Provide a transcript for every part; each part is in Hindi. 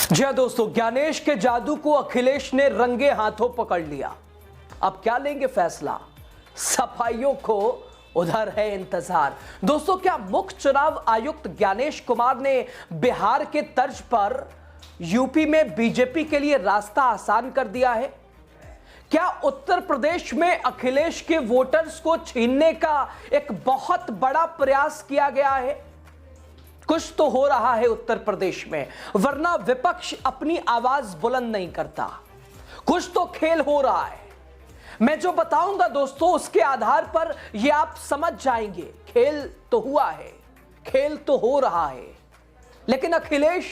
जी हाँ दोस्तों, ज्ञानेश के जादू को अखिलेश ने रंगे हाथों पकड़ लिया। अब क्या लेंगे फैसला, सफाइयों को उधर है इंतजार। दोस्तों, क्या मुख्य चुनाव आयुक्त ज्ञानेश कुमार ने बिहार के तर्ज पर यूपी में बीजेपी के लिए रास्ता आसान कर दिया है? क्या उत्तर प्रदेश में अखिलेश के वोटर्स को छीनने का एक बहुत बड़ा प्रयास किया गया है? कुछ तो हो रहा है उत्तर प्रदेश में, वरना विपक्ष अपनी आवाज बुलंद नहीं करता। कुछ तो खेल हो रहा है। मैं जो बताऊंगा दोस्तों, उसके आधार पर यह आप समझ जाएंगे खेल तो हुआ है, खेल तो हो रहा है। लेकिन अखिलेश,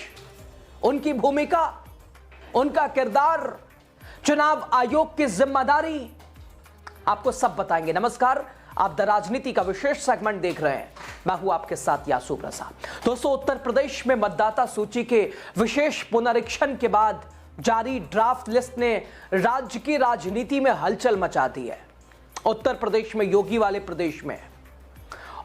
उनकी भूमिका, उनका किरदार, चुनाव आयोग की जिम्मेदारी, आपको सब बताएंगे। नमस्कार, आप द राजनीति का विशेष सेगमेंट देख रहे हैं। मैं हूं आपके साथ यासू प्रसाद। दोस्तों, उत्तर प्रदेश में मतदाता सूची के विशेष पुनरीक्षण के बाद जारी ड्राफ्ट लिस्ट ने राज्य की राजनीति में हलचल मचा दी है। उत्तर प्रदेश में योगी वाले प्रदेश में,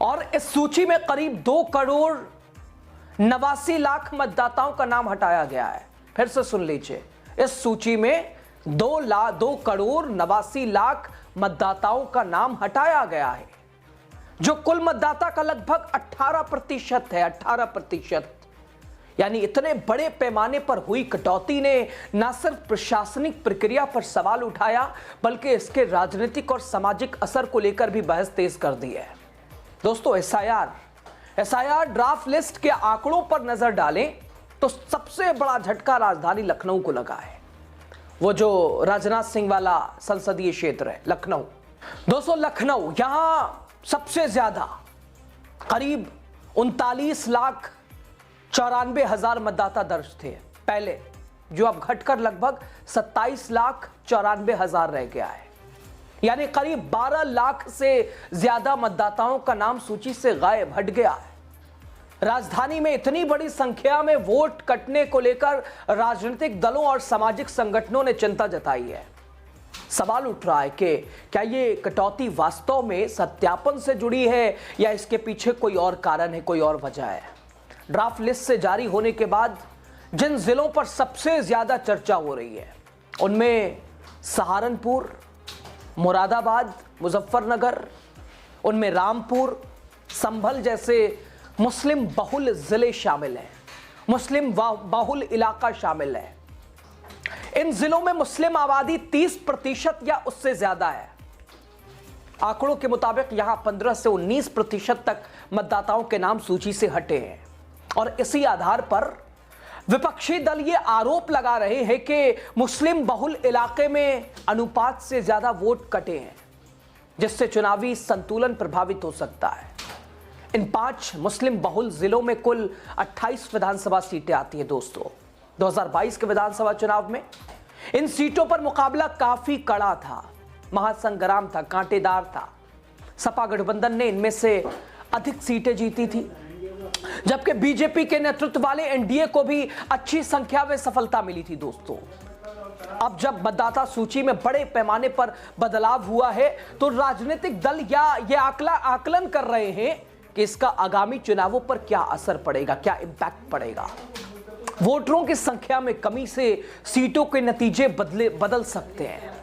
और इस सूची में करीब 2,89,00,000 मतदाताओं का नाम हटाया गया है। फिर से सुन लीजिए, इस सूची में 2,89,00,000 मतदाताओं का नाम हटाया गया है, जो कुल मतदाता का लगभग 18% है। 18%, यानी इतने बड़े पैमाने पर हुई कटौती ने न सिर्फ प्रशासनिक प्रक्रिया पर सवाल उठाया, बल्कि इसके राजनीतिक और सामाजिक असर को लेकर भी बहस तेज कर दी है। दोस्तों, एसआईआर ड्राफ्ट लिस्ट के आंकड़ों पर नजर डालें तो सबसे बड़ा झटका राजधानी लखनऊ को लगा है। वो जो राजनाथ सिंह वाला संसदीय क्षेत्र है, लखनऊ। दोस्तों, लखनऊ, यहां सबसे ज्यादा करीब 39,94,000 मतदाता दर्ज थे पहले, जो अब घटकर लगभग 27,94,000 रह गया है। यानी करीब 12 लाख से ज्यादा मतदाताओं का नाम सूची से गायब, हट गया है। राजधानी में इतनी बड़ी संख्या में वोट कटने को लेकर राजनीतिक दलों और सामाजिक संगठनों ने चिंता जताई है। सवाल उठ रहा है कि क्या ये कटौती वास्तव में सत्यापन से जुड़ी है या इसके पीछे कोई और कारण है, कोई और वजह है। ड्राफ्ट लिस्ट से जारी होने के बाद जिन जिलों पर सबसे ज्यादा चर्चा हो रही है, उनमें सहारनपुर, मुरादाबाद, मुजफ्फरनगर, उनमें रामपुर, संभल जैसे मुस्लिम बहुल जिले शामिल हैं, मुस्लिम बहुल इलाका शामिल है। इन जिलों में मुस्लिम आबादी 30% या उससे ज्यादा है। आंकड़ों के मुताबिक यहां 15 से 19% तक मतदाताओं के नाम सूची से हटे हैं। और इसी आधार पर विपक्षी दल ये आरोप लगा रहे हैं कि मुस्लिम बहुल इलाके में अनुपात से ज्यादा वोट कटे हैं, जिससे चुनावी संतुलन प्रभावित हो सकता है। इन 5 मुस्लिम बहुल जिलों में कुल 28 विधानसभा सीटें आती हैं। दोस्तों, 2022 के विधानसभा चुनाव में इन सीटों पर मुकाबला काफी कड़ा था, महासंग्राम था, कांटेदार था। सपा गठबंधन ने इनमें से अधिक सीटें जीती थी, जबकि बीजेपी के नेतृत्व वाले एनडीए को भी अच्छी संख्या में सफलता मिली थी। दोस्तों, अब जब मतदाता सूची में बड़े पैमाने पर बदलाव हुआ है, तो राजनीतिक दल या ये आकलन कर रहे हैं कि इसका आगामी चुनावों पर क्या असर पड़ेगा, क्या इंपैक्ट पड़ेगा। वोटरों की संख्या में कमी से सीटों के नतीजे बदल सकते हैं,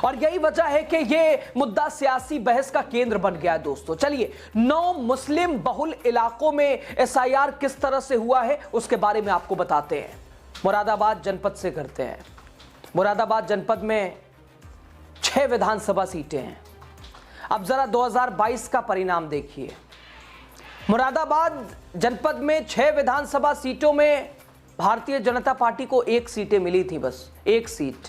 और यही वजह है कि यह मुद्दा सियासी बहस का केंद्र बन गया है। दोस्तों, चलिए 9 मुस्लिम बहुल इलाकों में एसआईआर किस तरह से हुआ है उसके बारे में आपको बताते हैं। मुरादाबाद जनपद से करते हैं। मुरादाबाद जनपद में 6 विधानसभा सीटें हैं। अब जरा 2022 का परिणाम देखिए। मुरादाबाद जनपद में 6 विधानसभा सीटों में भारतीय जनता पार्टी को 1 सीटें मिली थी, बस 1 सीट।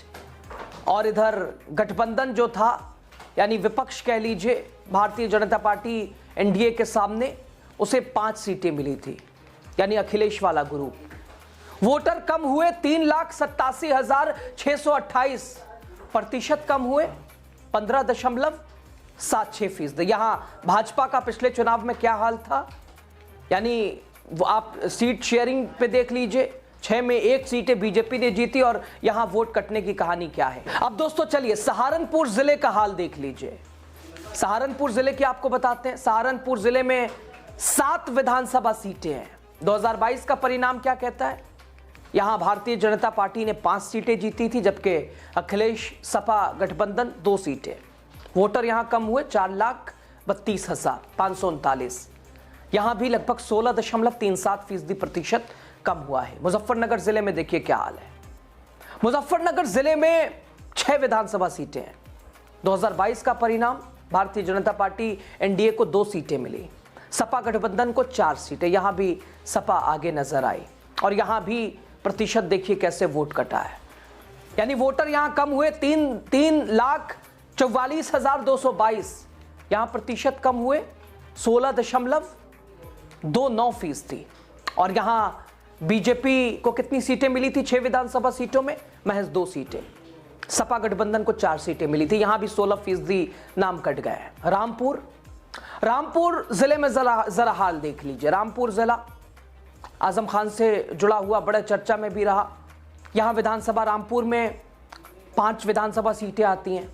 और इधर गठबंधन जो था, यानी विपक्ष कह लीजिए, भारतीय जनता पार्टी एनडीए के सामने, उसे 5 सीटें मिली थी, यानी अखिलेश वाला ग्रुप। वोटर कम हुए 3,87,628, प्रतिशत कम हुए 15.76%। यहां भाजपा का पिछले चुनाव में क्या हाल था, यानी वो आप सीट शेयरिंग पे देख लीजिए, 6 में 1 सीटें बीजेपी ने जीती, और यहां वोट कटने की कहानी क्या है। अब दोस्तों, चलिए सहारनपुर जिले का हाल देख लीजिए। सहारनपुर जिले की आपको बताते हैं। सहारनपुर जिले में 7 विधानसभा सीटें हैं। 2022 का परिणाम क्या कहता है? यहां भारतीय जनता पार्टी ने 5 सीटें जीती थी, जबकि अखिलेश सपा गठबंधन 2 सीटें। वोटर यहां कम हुए 4,32,539। यहां भी लगभग 16.37% कम हुआ है। मुजफ्फरनगर जिले में देखिए क्या हाल है। मुजफ्फरनगर जिले में 6 विधानसभा सीटें हैं। 2022 का परिणाम, भारतीय जनता पार्टी एनडीए को 2 सीटें मिली, सपा गठबंधन को 4 सीटें। यहां भी सपा आगे नजर आई और यहां भी प्रतिशत देखिए कैसे वोट कटा है। यानी वोटर यहां कम हुए 3,44,222। यहां प्रतिशत कम हुए 16.29%। और यहां बीजेपी को कितनी सीटें मिली थी? 6 विधानसभा सीटों में महज 2 सीटें। सपा गठबंधन को 4 सीटें मिली थी, यहां भी 16% नाम कट गए हैं। रामपुर जिले में जरा हाल देख लीजिए। रामपुर जिला आजम खान से जुड़ा हुआ बड़ा चर्चा में भी रहा। यहां विधानसभा रामपुर में 5 विधानसभा सीटें आती हैं।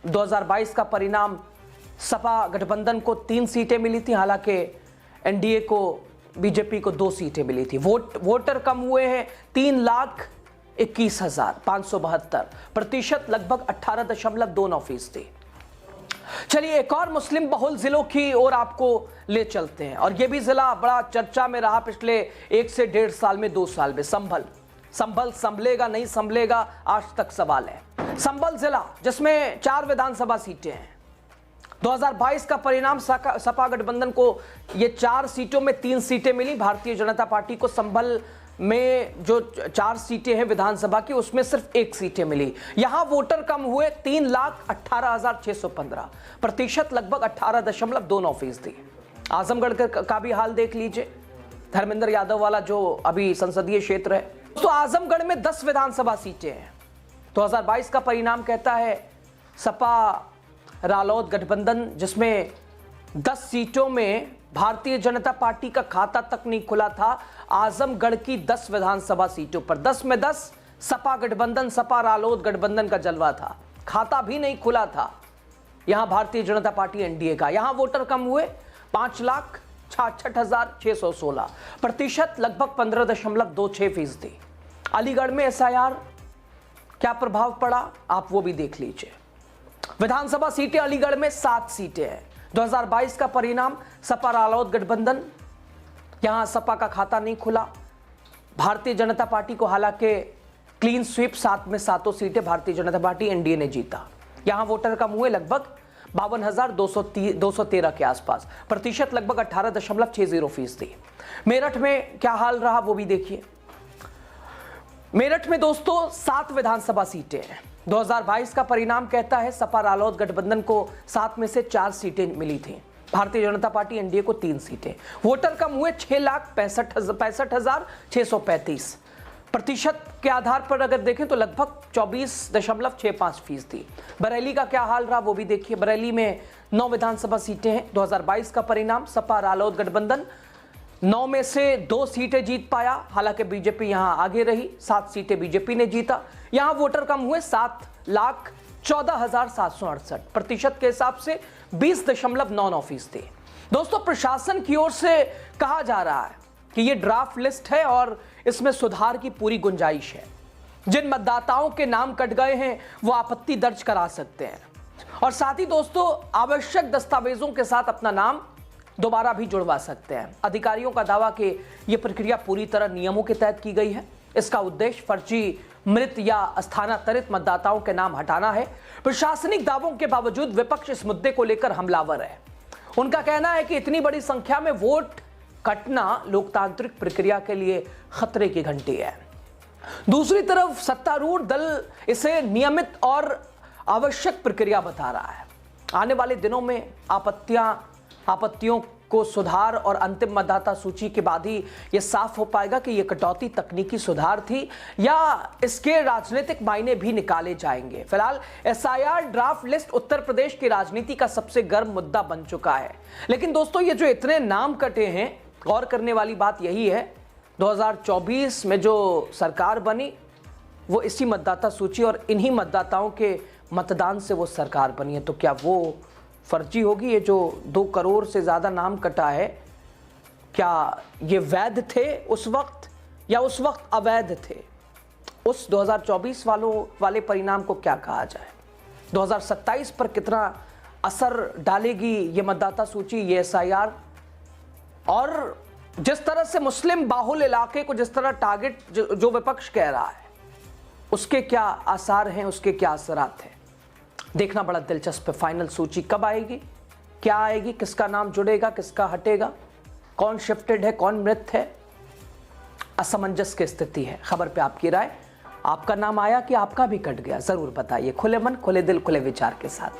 2022 का परिणाम, सपा गठबंधन को 3 सीटें मिली थी, हालांकि एनडीए को, बीजेपी को 2 सीटें मिली थी। वोटर कम हुए हैं 3,21,572। प्रतिशत लगभग 18.29%। चलिए एक और मुस्लिम बहुल जिलों की ओर आपको ले चलते हैं, और यह भी जिला बड़ा चर्चा में रहा पिछले 1 से 1.5 साल में, 2 साल में। संभल संभलेगा नहीं संभलेगा, आज तक सवाल है। संभल जिला जिसमें 4 विधानसभा सीटें हैं। 2022 का परिणाम, सपा गठबंधन को ये 4 सीटों में 3 सीटें मिली। भारतीय जनता पार्टी को संभल में जो 4 सीटें हैं विधानसभा की, उसमें सिर्फ 1 सीटें मिली। यहां वोटर कम हुए 3,18,615। प्रतिशत लगभग 18.29%। आजमगढ़ का भी हाल देख लीजिए, धर्मेंद्र यादव वाला जो अभी संसदीय क्षेत्र है। तो आजमगढ़ में 10 विधानसभा सीटें हैं। 2022 का परिणाम कहता है सपा रालोद गठबंधन, जिसमें 10 सीटों में भारतीय जनता पार्टी का खाता तक नहीं खुला था। आजमगढ़ की 10 विधानसभा सीटों पर 10 में 10 सपा गठबंधन, सपा रालोद गठबंधन का जलवा था, खाता भी नहीं खुला था। यहां भारतीय जनता पार्टी एनडीए का। यहां वोटर कम हुए 5,66,616। प्रतिशत लगभग 15.26%। अलीगढ़ में एसआईआर क्या प्रभाव पड़ा, आप वो भी देख लीजिए। विधानसभा सीटें अलीगढ़ में 7 सीटें हैं। 2022 का परिणाम, सपा रालोद गठबंधन, यहां सपा का खाता नहीं खुला। भारतीय जनता पार्टी को हालांकि क्लीन स्वीप, 7 में 7 सीटें भारतीय जनता पार्टी एनडीए ने जीता। यहां वोटर कम हुए लगभग 52,213 के आसपास। प्रतिशत लगभग 18.60%। मेरठ में क्या हाल रहा वो भी देखिए। मेरठ में दोस्तों 7 विधानसभा सीटें हैं। 2022 का परिणाम कहता है सपा रालोद गठबंधन को 7 में से 4 सीटें मिली थी। भारतीय जनता पार्टी एनडीए को 3 सीटें। वोटर कम हुए 6,65,635। प्रतिशत के आधार पर अगर देखें तो लगभग 24.65%। बरेली का क्या हाल रहा वो भी देखिए। बरेली में 9 विधानसभा सीटें हैं। 2022 का परिणाम, सपा रालोद गठबंधन 9 में से 2 सीटें जीत पाया, हालांकि बीजेपी यहां आगे रही। 7 सीटें बीजेपी ने जीता। यहां वोटर कम हुए 7,14,768। प्रतिशत के हिसाब से 20.99%। दोस्तों प्रशासन की ओर से कहा जा रहा है कि यह ड्राफ्ट लिस्ट है और इसमें सुधार की पूरी गुंजाइश है। जिन मतदाताओं के नाम कट गए हैं वो आपत्ति दर्ज करा सकते हैं, और साथ ही दोस्तों आवश्यक दस्तावेजों के साथ अपना नाम दोबारा भी जुड़वा सकते हैं। अधिकारियों का दावा कि यह प्रक्रिया पूरी तरह नियमों के तहत की गई है। इसका उद्देश्य फर्जी, मृत या स्थानांतरित मतदाताओं के नाम हटाना है। प्रशासनिक दावों के बावजूद विपक्ष इस मुद्दे को लेकर हमलावर है। उनका कहना है कि इतनी बड़ी संख्या में वोट कटना लोकतांत्रिक प्रक्रिया के लिए खतरे की घंटी है। दूसरी तरफ सत्तारूढ़ दल इसे नियमित और आवश्यक प्रक्रिया बता रहा है। आने वाले दिनों में आपत्तियों को सुधार और अंतिम मतदाता सूची के बाद ही यह साफ हो पाएगा कि यह कटौती तकनीकी सुधार थी या इसके राजनीतिक मायने भी निकाले जाएंगे। फिलहाल SIR draft list Uttar Pradesh की राजनीति का सबसे गर्म मुद्दा बन चुका है। लेकिन दोस्तों ये जो इतने नाम कटे हैं, गौर करने वाली बात यही है 2024 में जो सरकार बनी वो इसी मतदाता सूची और इन्हीं मतदाताओं के मतदान से वो सरकार बनी है। तो क्या वो फर्जी होगी? ये जो 2 करोड़ से ज़्यादा नाम कटा है, क्या ये वैध थे उस वक्त या उस वक्त अवैध थे? उस 2024 वाले परिणाम को क्या कहा जाए? 2027 पर कितना असर डालेगी ये मतदाता सूची, ये SIR? और जिस तरह से मुस्लिम बाहुल इलाके को जिस तरह टारगेट जो विपक्ष कह रहा है, उसके क्या आसार हैं, उसके क्या असरात हैं, देखना बड़ा दिलचस्प है। फाइनल सूची कब आएगी, क्या आएगी, किसका नाम जुड़ेगा, किसका हटेगा, कौन शिफ्टेड है, कौन मृत है, असमंजस की स्थिति है। खबर पे आपकी राय, आपका नाम आया कि आपका भी कट गया, जरूर बताइए। खुले मन, खुले दिल, खुले विचार के साथ।